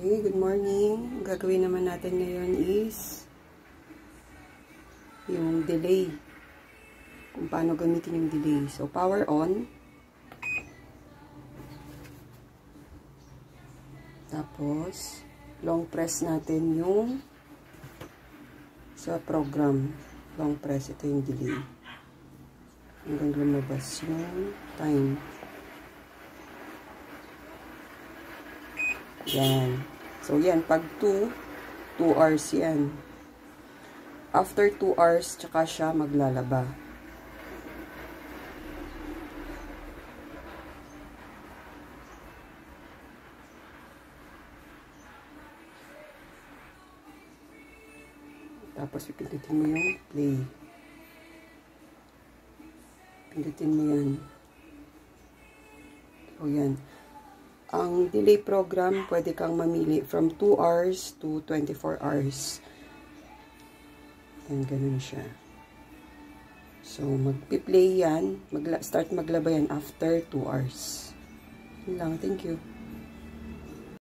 Okay, good morning. Ang gagawin naman natin ngayon is yung delay. Kung paano gamitin yung delay. So, power on. Tapos, long press natin yung sa program. Long press. Ito yung delay. Hanggang lumabas yung time. Yan. So, yan. Pag 2 hours yan. After 2 hours, tsaka siya maglalaba. Tapos, pindutin mo yung play. Pindutin mo yan. So, yan. Ang delay program, pwede kang mamili from 2 hours to 24 hours. Yan, ganun siya. So, magpi-play yan. Start maglaba yan after 2 hours. Yun lang. Thank you.